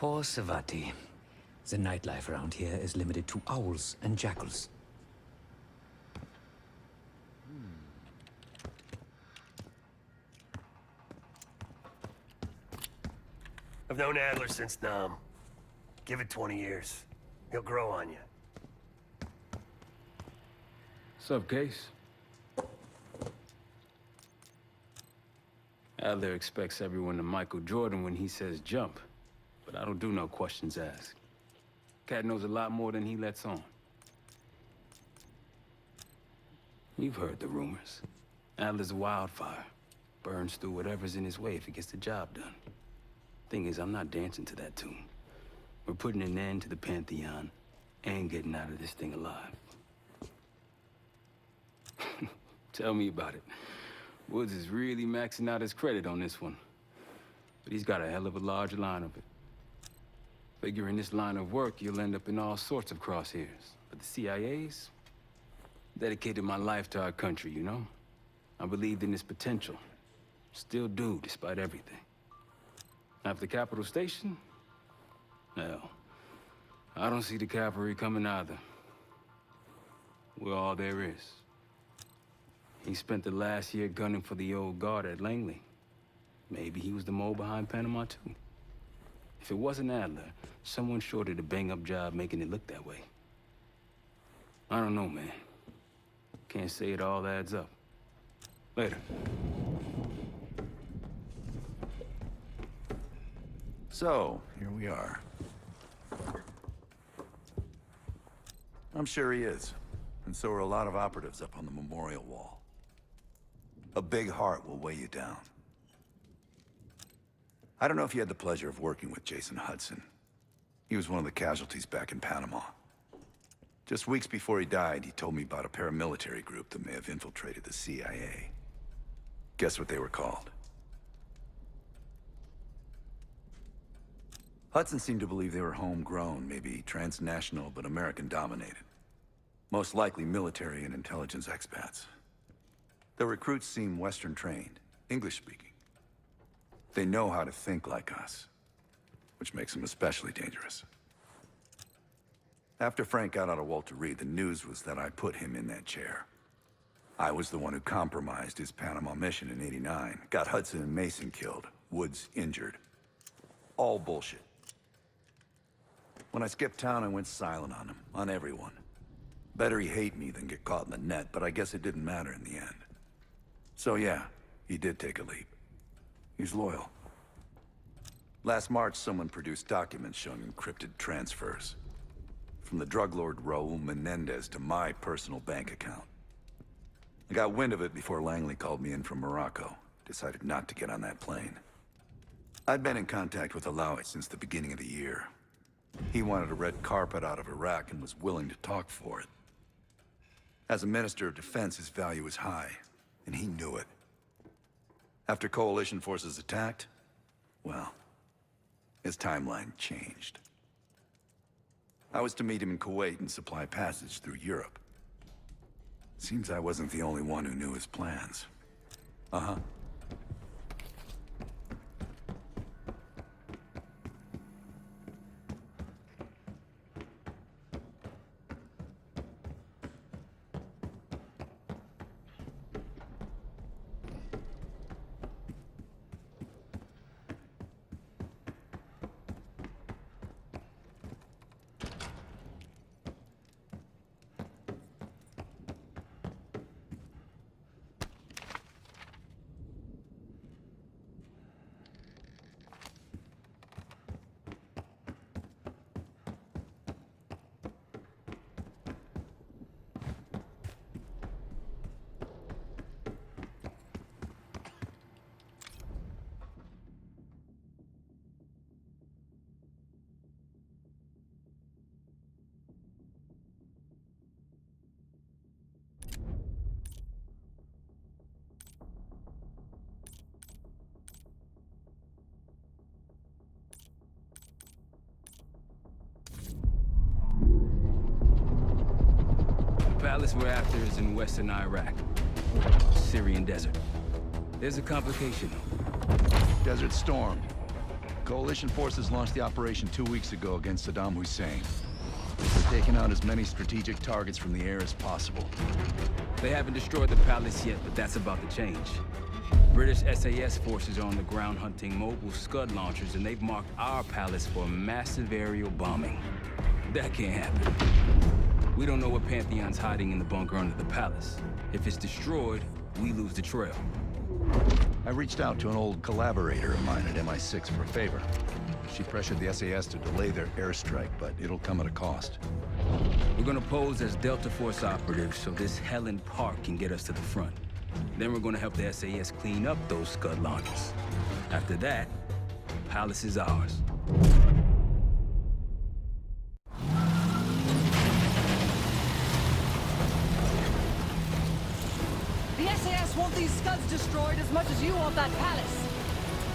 Poor Savati. The nightlife around here is limited to owls and jackals. I've known Adler since Nam. Give it 20 years. He'll grow on you. Sup, Case? Adler expects everyone to Michael Jordan when he says jump, but I don't do no questions asked. Cat knows a lot more than he lets on. You've heard the rumors. Adler's a wildfire. Burns through whatever's in his way if he gets the job done. Thing is, I'm not dancing to that tune. We're putting an end to the Pantheon and getting out of this thing alive. Tell me about it. Woods is really maxing out his credit on this one. But he's got a hell of a large line of it. Figure in this line of work, you'll end up in all sorts of crosshairs. But the CIA's dedicated my life to our country, you know? I believed in its potential. Still do, despite everything. After Capital Station? Hell, I don't see the cavalry coming either. We're all there is. He spent the last year gunning for the old guard at Langley. Maybe he was the mole behind Panama, too. If it wasn't Adler, someone sure did a bang-up job making it look that way. I don't know, man. Can't say it all adds up. Later. So, here we are. I'm sure he is. And so are a lot of operatives up on the memorial wall. A big heart will weigh you down. I don't know if you had the pleasure of working with Jason Hudson. He was one of the casualties back in Panama. Just weeks before he died, he told me about a paramilitary group that may have infiltrated the CIA. Guess what they were called? Hudson seemed to believe they were homegrown, maybe transnational, but American-dominated. Most likely military and intelligence expats. The recruits seem Western-trained, English-speaking. They know how to think like us, which makes them especially dangerous. After Frank got out of Walter Reed, the news was that I put him in that chair. I was the one who compromised his Panama mission in '89, got Hudson and Mason killed, Woods injured. All bullshit. When I skipped town, I went silent on him, on everyone. Better he hate me than get caught in the net, but I guess it didn't matter in the end. So yeah, he did take a leap. He's loyal. Last March, someone produced documents showing encrypted transfers. From the drug lord Raul Menendez to my personal bank account. I got wind of it before Langley called me in from Morocco. Decided not to get on that plane. I'd been in contact with Alawi since the beginning of the year. He wanted a red carpet out of Iraq and was willing to talk for it. As a Minister of Defense, his value was high, and he knew it. After coalition forces attacked, well, his timeline changed. I was to meet him in Kuwait and supply passage through Europe. Seems I wasn't the only one who knew his plans. Uh-huh. Palace we're after is in western Iraq. Syrian desert. There's a complication though. Desert Storm. Coalition forces launched the operation 2 weeks ago against Saddam Hussein. They're taking out as many strategic targets from the air as possible. They haven't destroyed the palace yet, but that's about to change. British SAS forces are on the ground hunting mobile Scud launchers, and they've marked our palace for massive aerial bombing. That can't happen. We don't know what Pantheon's hiding in the bunker under the palace. If it's destroyed, we lose the trail. I reached out to an old collaborator of mine at MI6 for a favor. She pressured the SAS to delay their airstrike, but it'll come at a cost. We're gonna pose as Delta Force operatives so this Helen Park can get us to the front. Then we're gonna help the SAS clean up those Scud launchers. After that, the palace is ours. The SAS want these Scuds destroyed as much as you want that palace.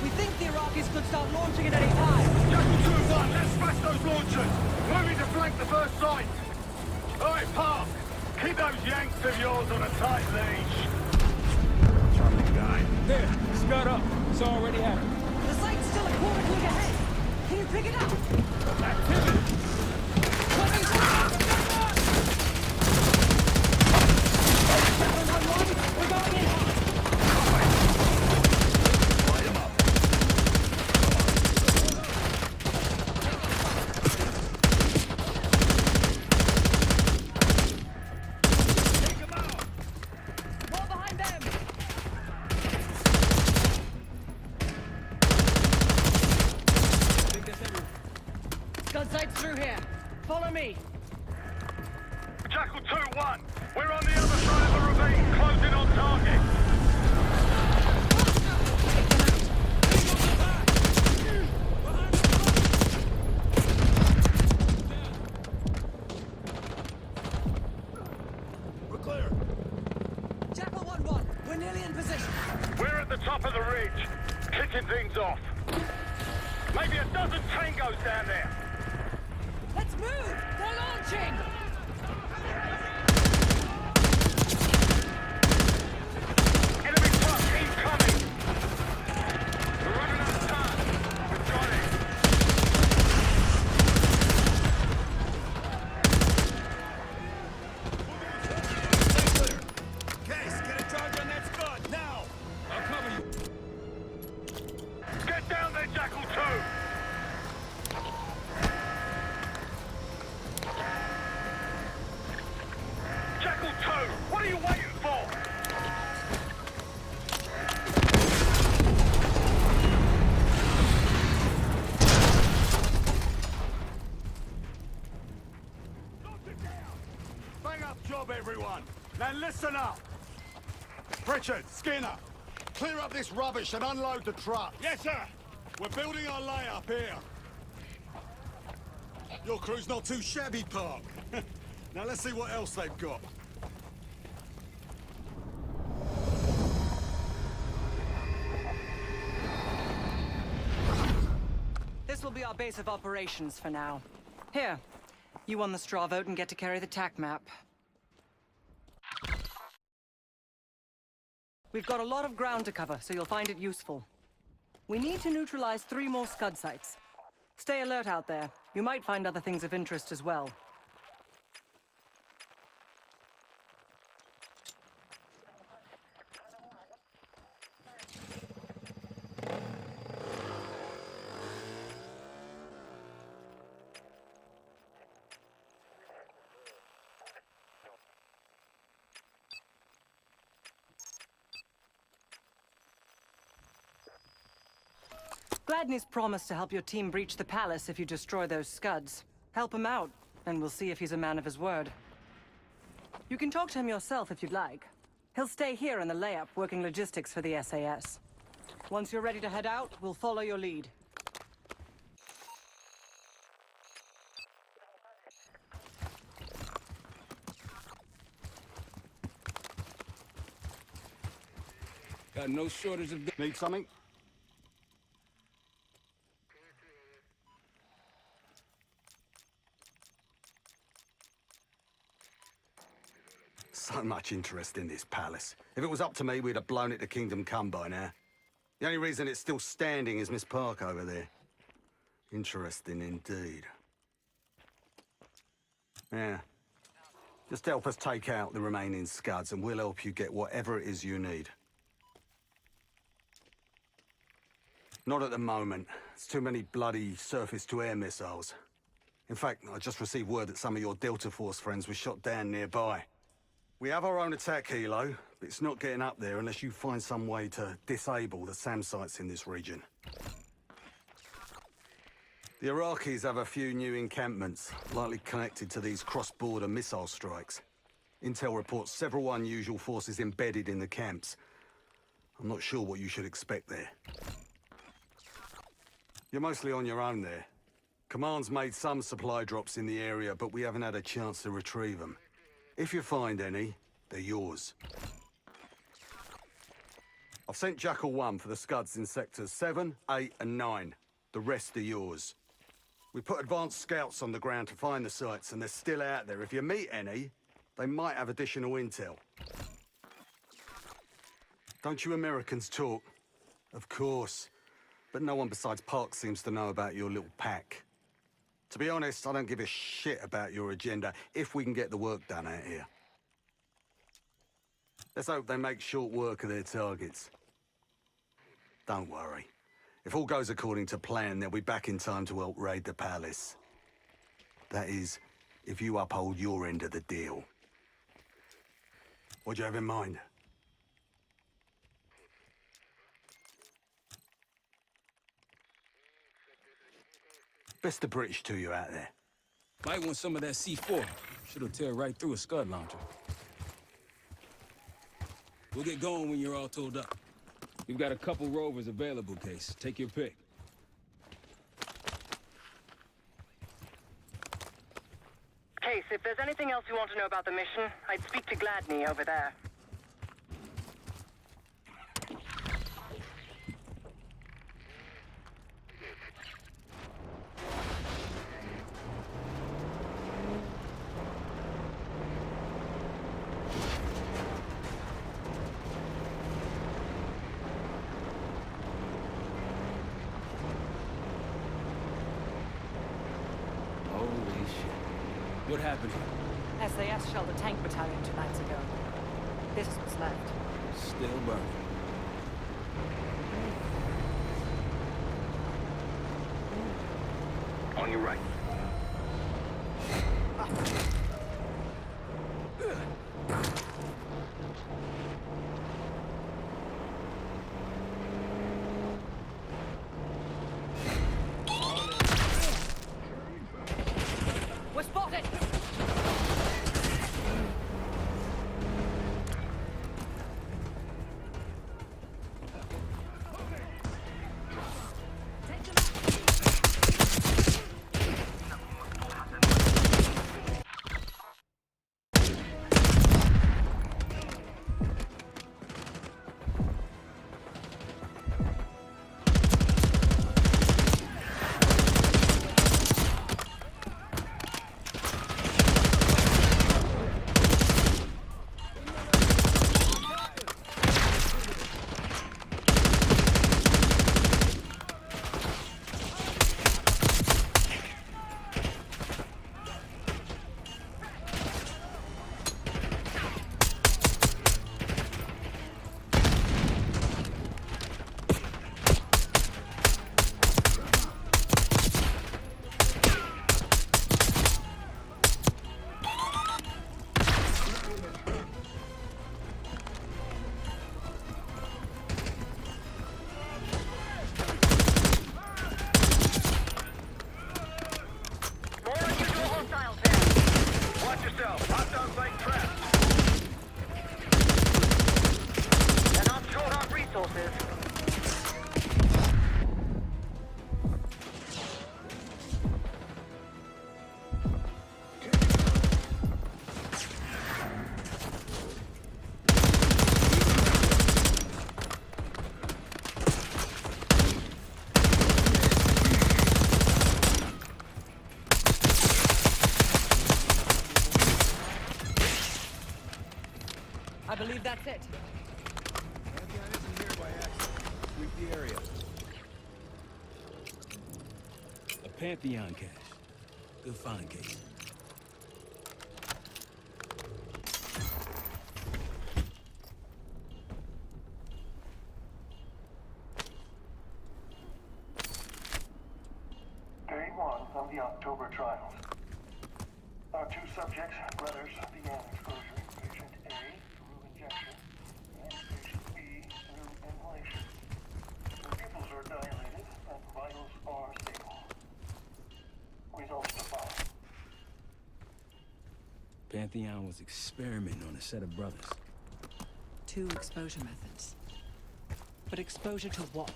We think the Iraqis could start launching at any time. Jackal 2-1, let's smash those launchers! Moving to flank the first site! Alright, Park! Keep those Yanks of yours on a tight leash! Charming guy. There, Scud up. It's already happened. The site's still a quarter click ahead. Can you pick it up? Activity! We're going in hot. Light him up. Take them out! More behind them. Scud site's through here. Follow me. Jackal 2-1, we're on the other side of the ravine, closing on target! We're clear. Jackal 1-1. We're nearly in position. We're at the top of the ridge, kicking things off. Maybe a dozen tangos down there. Let's move. They're launching. Enemy truck incoming! We're running out of time. We've got it. Stay clear. Case, get a charge on that Scud, now! I'll cover you. Get down there, Jackal 2! Jackal 2, what are you waiting for? Bang up job, everyone. Now listen up. Pritchard, Skinner, clear up this rubbish and unload the truck. Yes, sir. We're building our layup here. Your crew's not too shabby, Park. Now let's see what else they've got. This will be our base of operations for now. Here, you won the straw vote and get to carry the TAC map. We've got a lot of ground to cover, so you'll find it useful. We need to neutralize 3 more Scud sites. Stay alert out there. You might find other things of interest as well. Gladney's promised to help your team breach the palace if you destroy those Scuds. Help him out, and we'll see if he's a man of his word. You can talk to him yourself if you'd like. He'll stay here in the layup, working logistics for the SAS. Once you're ready to head out, we'll follow your lead. Got no shortage of... Need something? So much interest in this palace. If it was up to me, we'd have blown it to Kingdom Come by now. The only reason it's still standing is Miss Park over there. Interesting indeed. Yeah. Just help us take out the remaining scuds and we'll help you get whatever it is you need. Not at the moment. It's too many bloody surface-to-air missiles. In fact, I just received word that some of your Delta Force friends were shot down nearby. We have our own attack helo, but it's not getting up there unless you find some way to disable the SAM sites in this region. The Iraqis have a few new encampments, likely connected to these cross-border missile strikes. Intel reports several unusual forces embedded in the camps. I'm not sure what you should expect there. You're mostly on your own there. Command's made some supply drops in the area, but we haven't had a chance to retrieve them. If you find any, they're yours. I've sent Jackal 1 for the scuds in sectors 7, 8, and 9. The rest are yours. We put advanced scouts on the ground to find the sites, and they're still out there. If you meet any, they might have additional intel. Don't you Americans talk? Of course. But no one besides Park seems to know about your little pack. To be honest, I don't give a shit about your agenda if we can get the work done out here. Let's hope they make short work of their targets. Don't worry. If all goes according to plan, they'll be back in time to help raid the palace. That is, if you uphold your end of the deal. What do you have in mind? Best of British to you out there. Might want some of that C4. Should've tear right through a scud launcher. We'll get going when you're all tooled up. We've got a couple rovers available, Case. Take your pick. Case, if there's anything else you want to know about the mission, I'd speak to Gladney over there. What happened here? SAS shelled a tank battalion 2 nights ago. This is what's left. Still burning. On your right. We're spotted! I believe that's it. Pantheon cache. Good find, Case. Day 1 of the October trials. Our 2 subjects, brothers, began exposure. Patient A through injection, and patient B through inhalation. The pupils are dilated, and vitals are stable. Results to follow. Pantheon was experimenting on a set of brothers. 2 exposure methods. But exposure to what?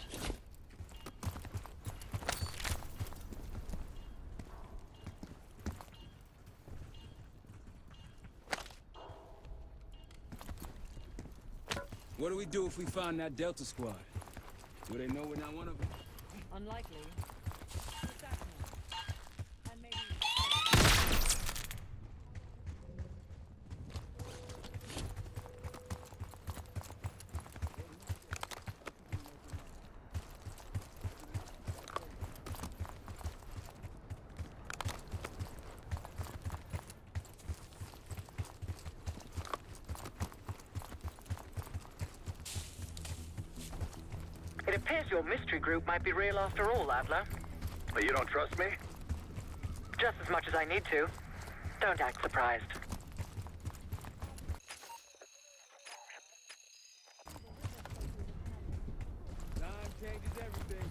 What do we do if we find that Delta squad? Do they know we're not one of them? Unlikely. And maybe... It appears your mystery group might be real after all, Adler. But you don't trust me? Just as much as I need to. Don't act surprised. Time changes everything.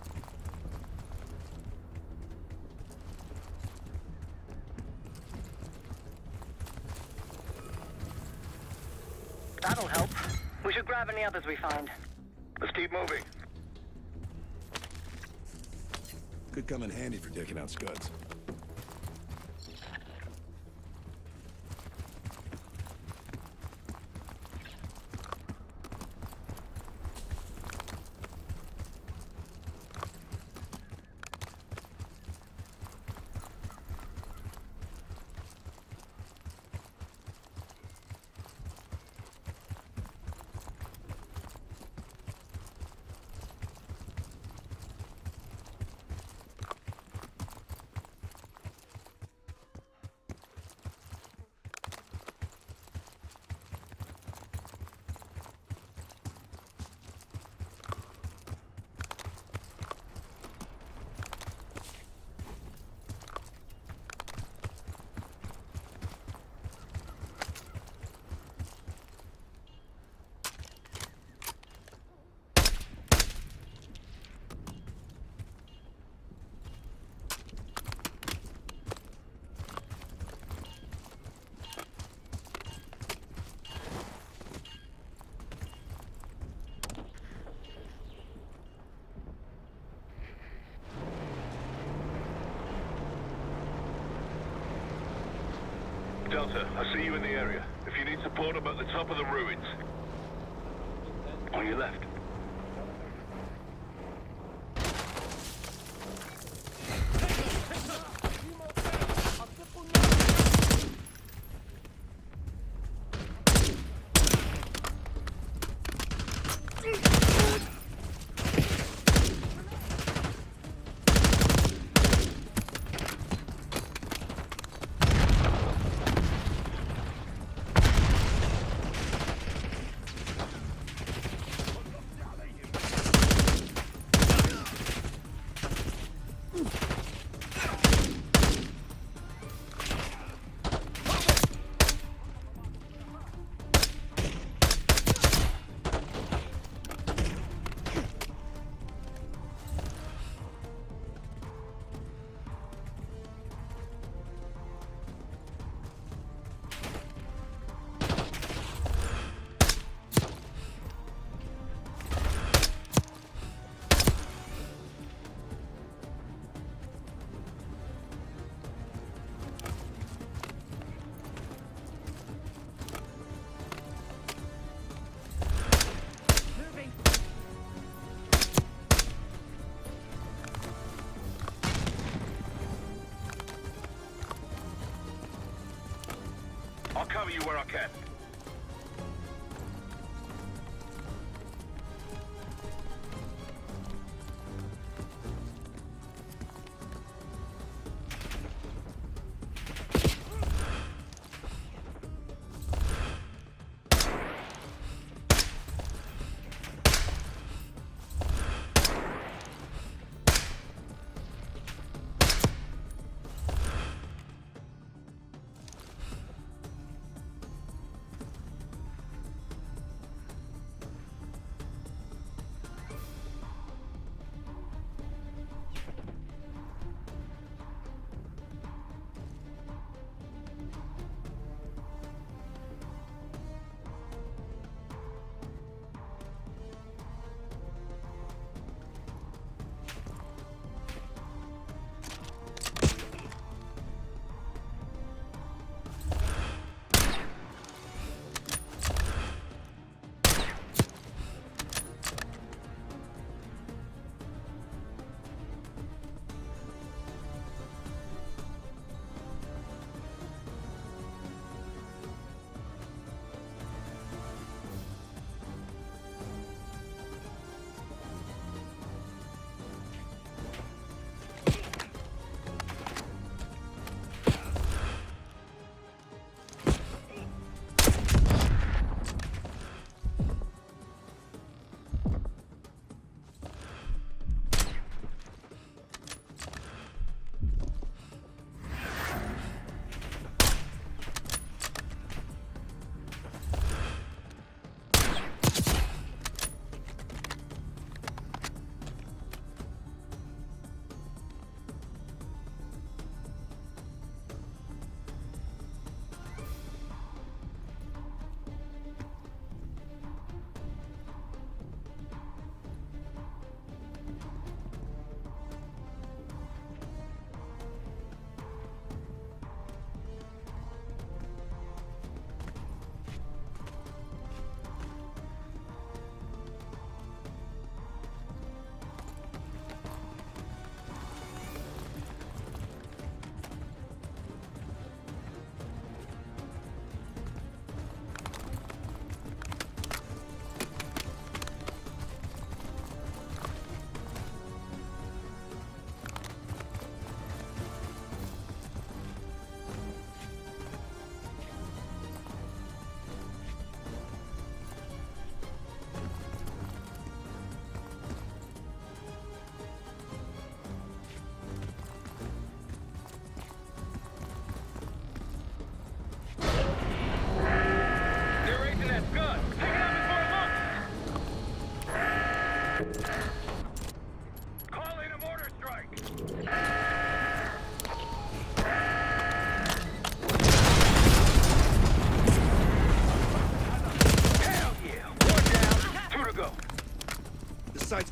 That'll help. We should grab any others we find. Let's keep moving. Could come in handy for taking out scuds. Delta, I see you in the area. If you need support, I'm at the top of the ruins. On your left. I'll cover you where I can.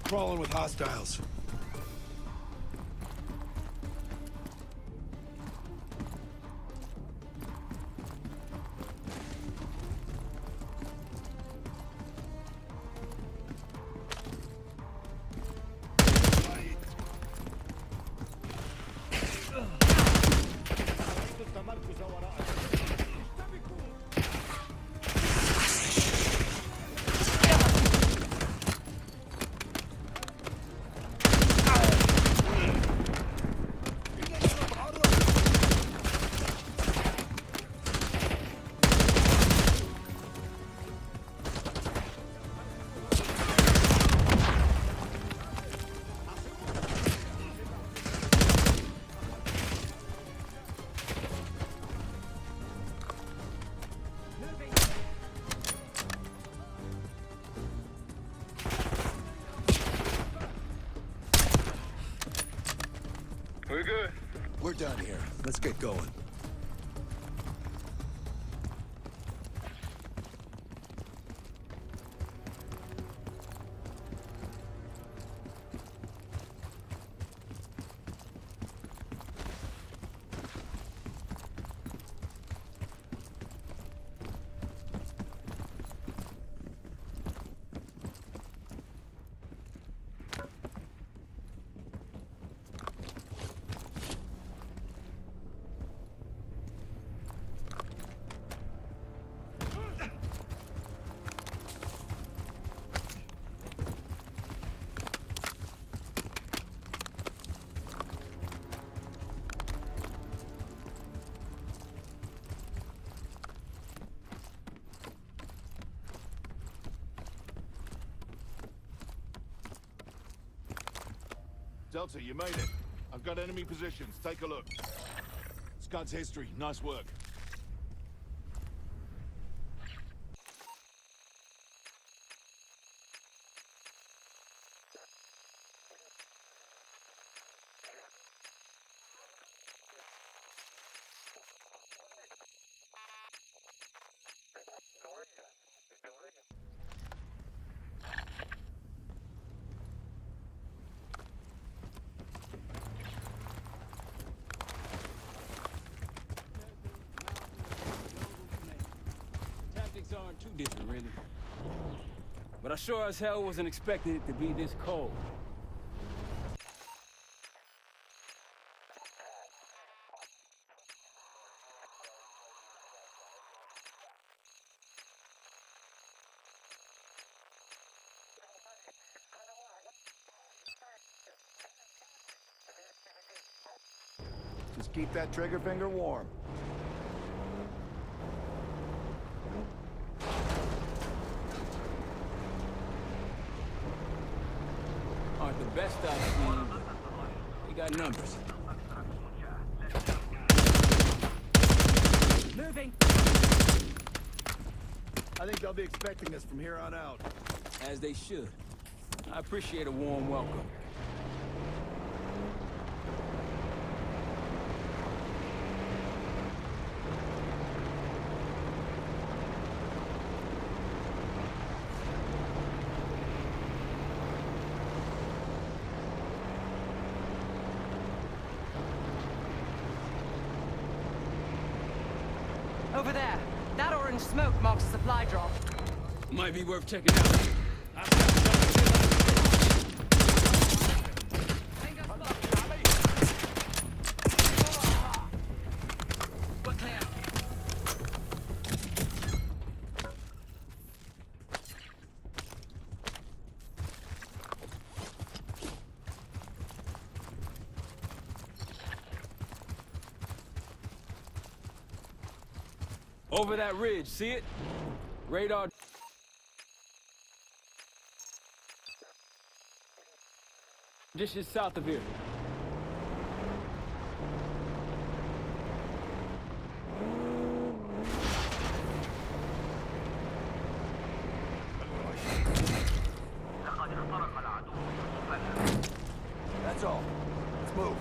Crawling with hostiles. We're good. We're done here. Let's get going. Delta, you made it. I've got enemy positions. Take a look. Scud's history. Nice work. Aren't too different, really. But I sure as hell wasn't expecting it to be this cold. Just keep that trigger finger warm. Aren't the best I've seen, but they got numbers. Moving! I think they'll be expecting us from here on out. As they should. I appreciate a warm welcome. Over there. That orange smoke marks a supply drop. Might be worth checking out. We're clear. Over that ridge, see it? Radar. Just south of here. That's all. Let's move.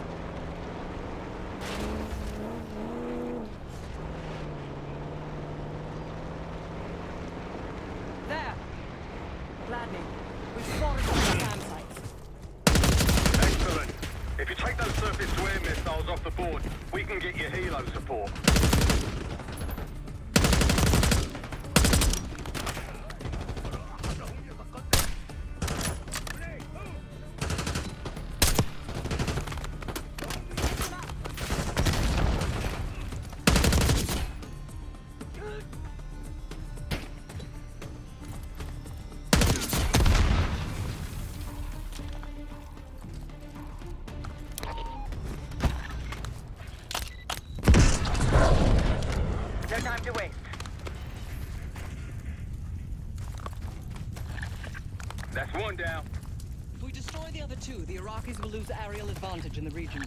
There! Gladney, we've spotted one of the campsites. down. If we destroy the other two, the Iraqis will lose aerial advantage in the region.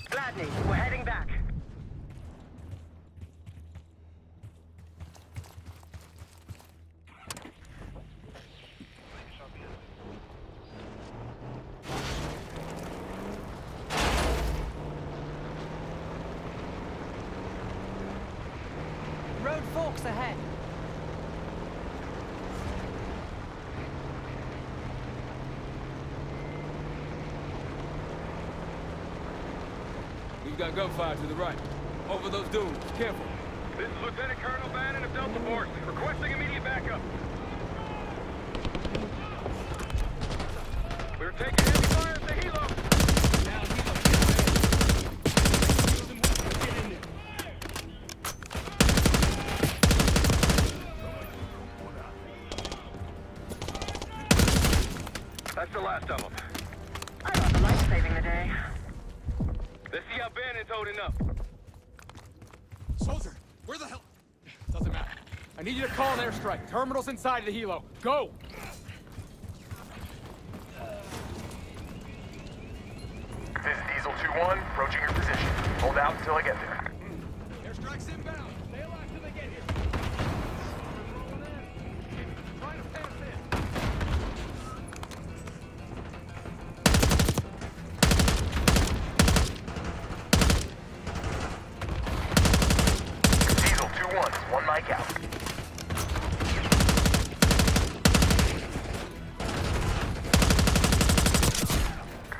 Gladney, we're heading back. Road forks ahead. We've got gunfire to the right. Over those dunes. Careful. This is Lieutenant Colonel Bannon of Delta Force, requesting immediate backup. We're taking heavy fire at the helo. Now, helo. Get in there. That's the last of them. I got the light saving the day. Let's see how Bannon's holding up. Soldier, where the hell? Doesn't matter. I need you to call an airstrike. Terminal's inside the helo. Go! This is Diesel 2-1, approaching your position. Hold out until I get there. Airstrike's inbound. Stay alive till they get here. Trying to pass in. Diesel 2-1, one mic out.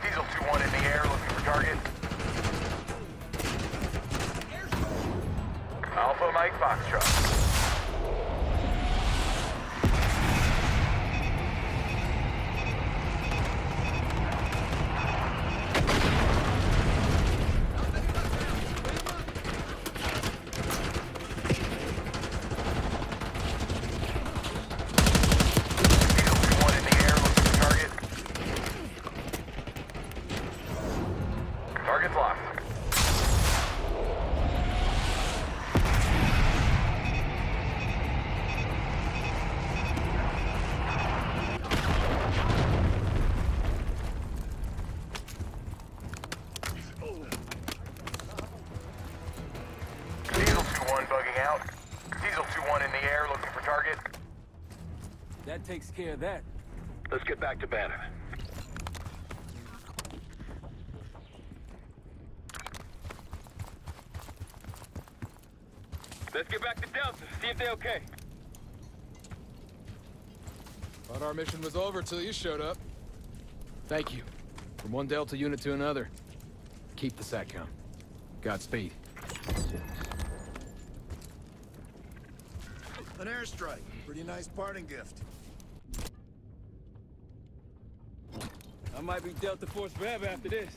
Diesel 2-1 in the air, looking for target. Alpha Mike Foxtrot. Target's locked. Diesel 2-1 bugging out. Diesel 2-1 in the air looking for target. That takes care of that. Let's get back to Bannon. Let's get back to Delta, see if they're okay. Thought our mission was over till you showed up. Thank you. From one Delta unit to another. Keep the SATCOM. Godspeed. An airstrike. Pretty nice parting gift. I might be Delta Force forever after this.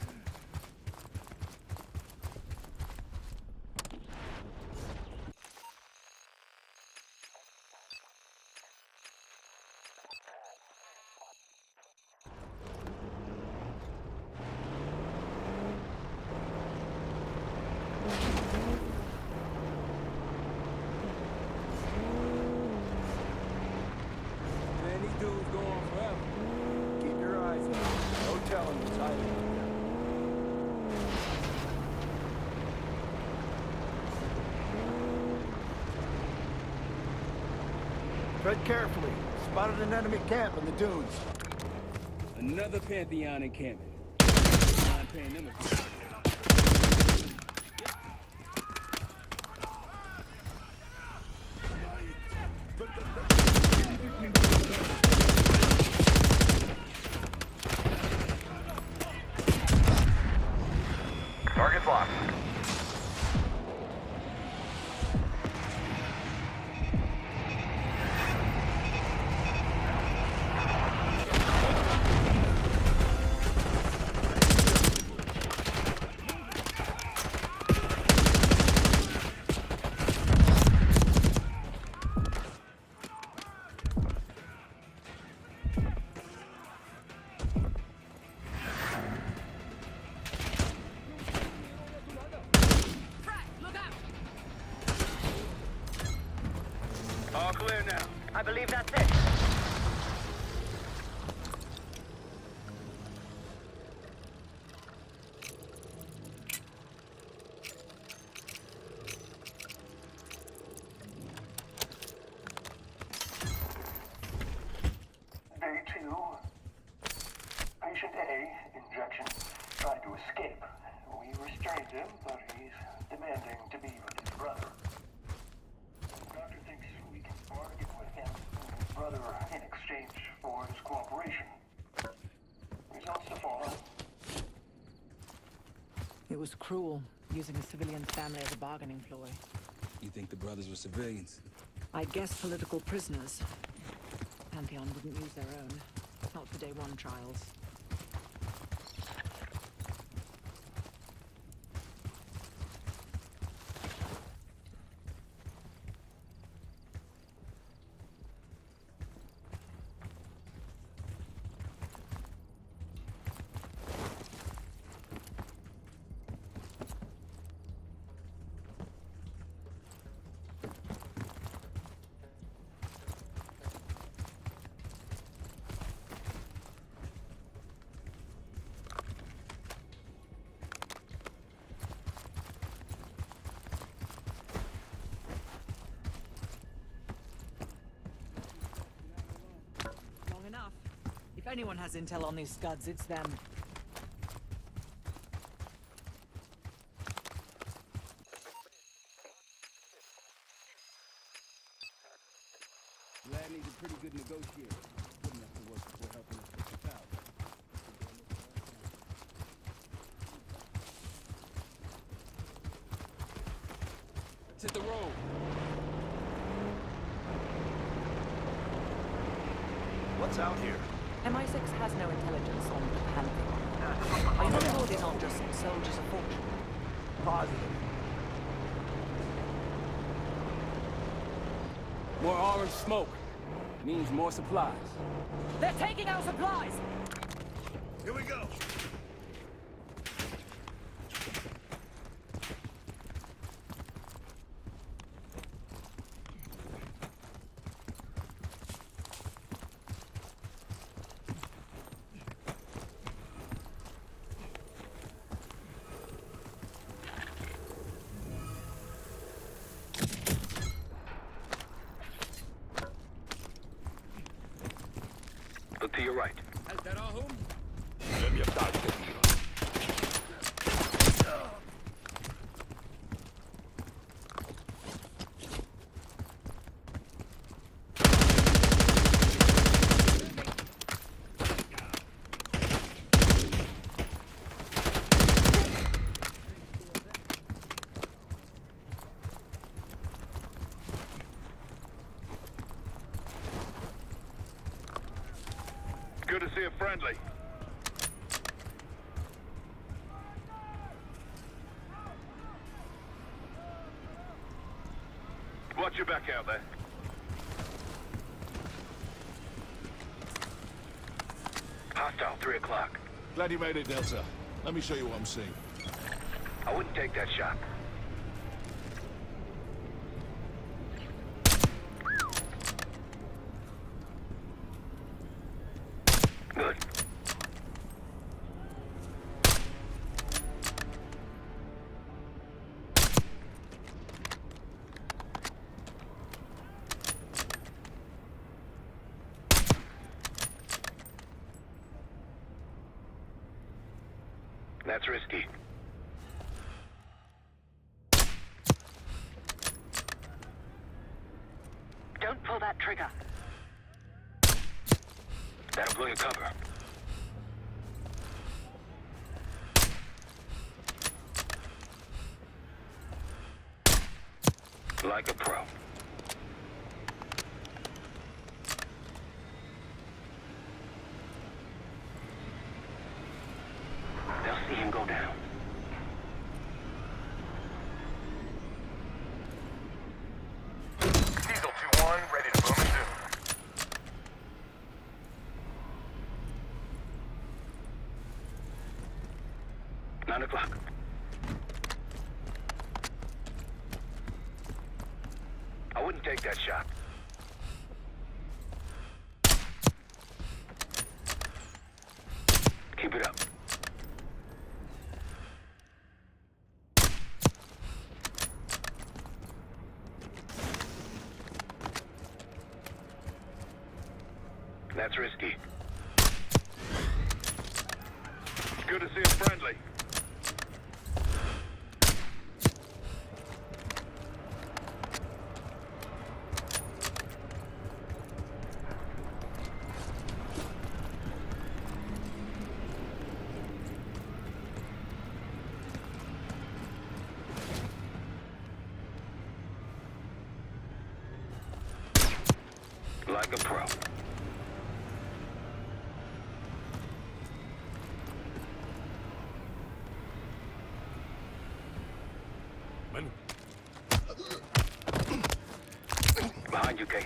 Man, these dudes go on forever. Keep your eyes open. No telling what's hiding out there. Tread carefully. Spotted an enemy camp in the dunes. Another Pantheon encampment. I'm paying them a visit. Target locked. All clear now. I believe that's it. Day 2. Patient A, injection, tried to escape. We restrained him, but he's demanding to be with his brother. The doctor thinks we can bargain with him and his brother in exchange for his cooperation. Results to follow. It was cruel, using a civilian's family as a bargaining ploy. You think the brothers were civilians? I guess political prisoners. Pantheon wouldn't use their own. Not for Day 1 trials. If anyone has intel on these scuds, it's them. Lad needs a pretty good negotiator. Good enough to work before helping us with the power. Let's hit the road. What's out here? MI6 has no intelligence on the Pantheon. Are you sure they're not just soldiers of fortune? Positive. More orange smoke. Means more supplies. They're taking our supplies! Here we go. Look to your right. Good to see a friendly. Watch your back out there. Hostile, 3 o'clock. Glad you made it, Delta. Let me show you what I'm seeing. I wouldn't take that shot. Good. That's risky. Don't pull that trigger. That'll blow your cover. Like a pro. They'll see him go down. Diesel 2-1, ready to boom and zoom. 9 o'clock. I wouldn't take that shot. Keep it up. That's risky. Good to see him friendly. Like a pro. Behind you, Case.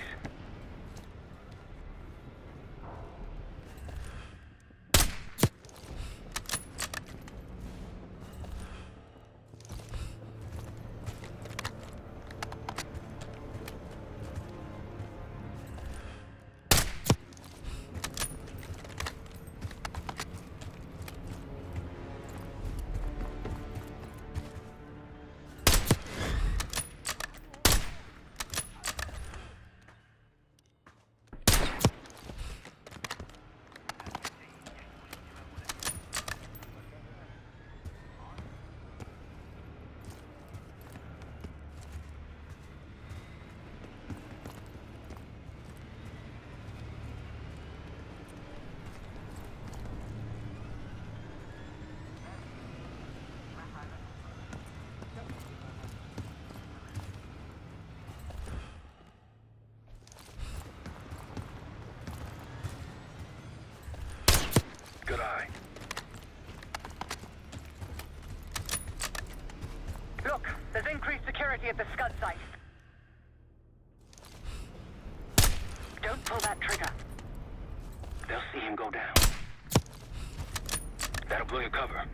Good eye. Look, there's increased security at the Scud site. Don't pull that trigger. They'll see him go down. That'll blow your cover.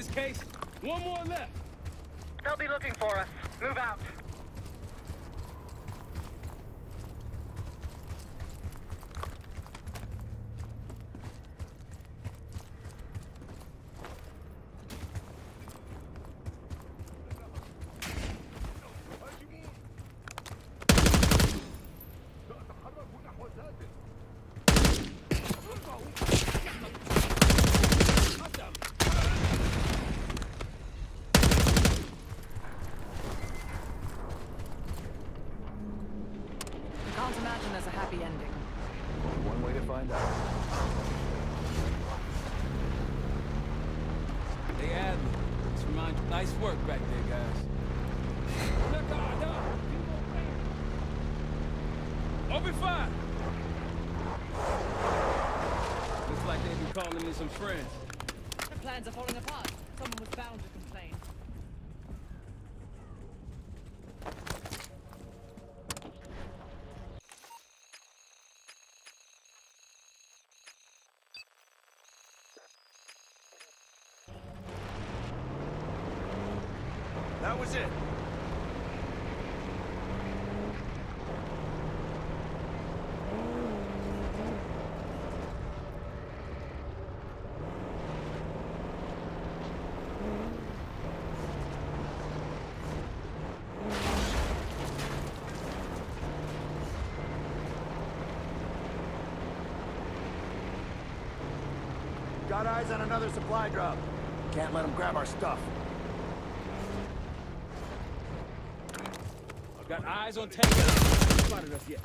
this case. One more left. They'll be looking for us. Move out. Can't imagine there's a happy ending. One way to find out. They add me. Just remind you, nice work back there, guys. Open fire! Looks like they've been calling in some friends. The plans are falling apart. Someone was bound to complain. That was it. Got eyes on another supply drop. Can't let them grab our stuff. I've got eyes on Tango. Spotted us yet.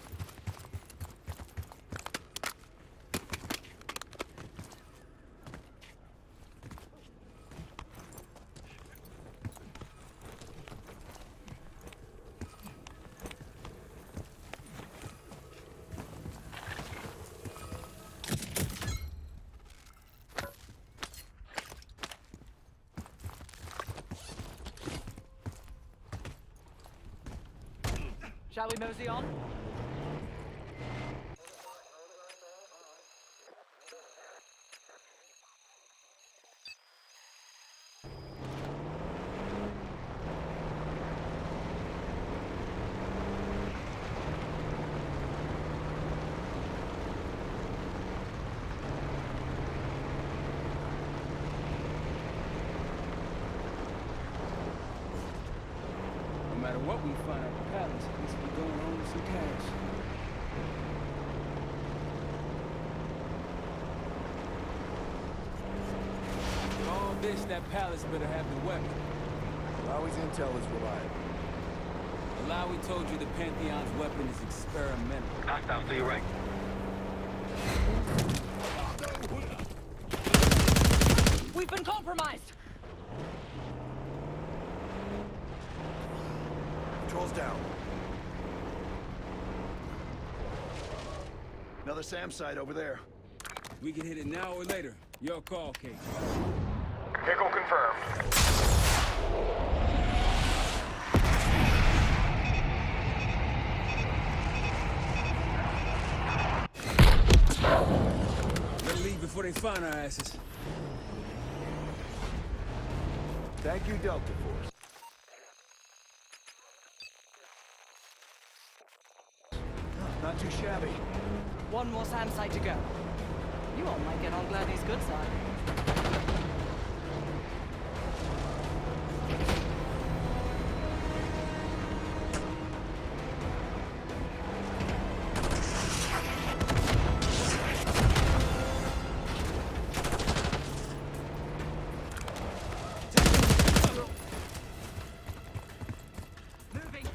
Shall we mosey on? No matter what we find at the palace, at least we're going home with some cash. With all this, that palace better have the weapon. Always intel is reliable. Alawi told you the Pantheon's weapon is experimental. Hostile to your right. We've been compromised! Controls down. Another SAM site over there. We can hit it now or later. Your call, Kate. Vehicle confirmed. Better leave before they find our asses. Thank you, Delta Force. Not too shabby. One more SAM site to go. You all might get on Gladney's good side. Moving.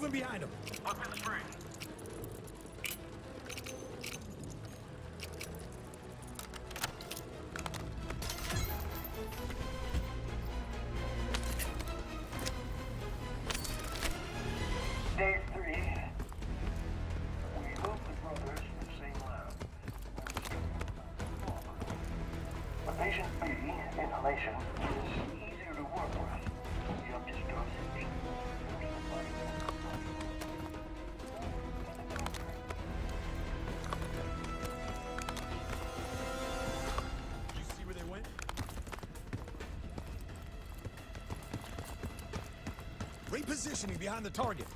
Moving behind him. Weapons free. Day 3. We moved the brothers from the same lab. The patient B, inhalation, is easier to work with. The up just dosage. Did you see where they went? Repositioning behind the target.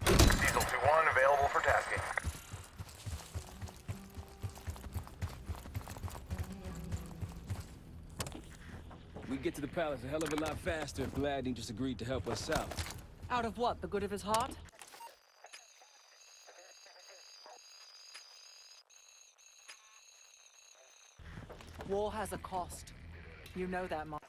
Diesel 2-1 available for tasking. We get to the palace a hell of a lot faster if Gladney just agreed to help us out. Out of what? The good of his heart? War has a cost. You know that, Mark.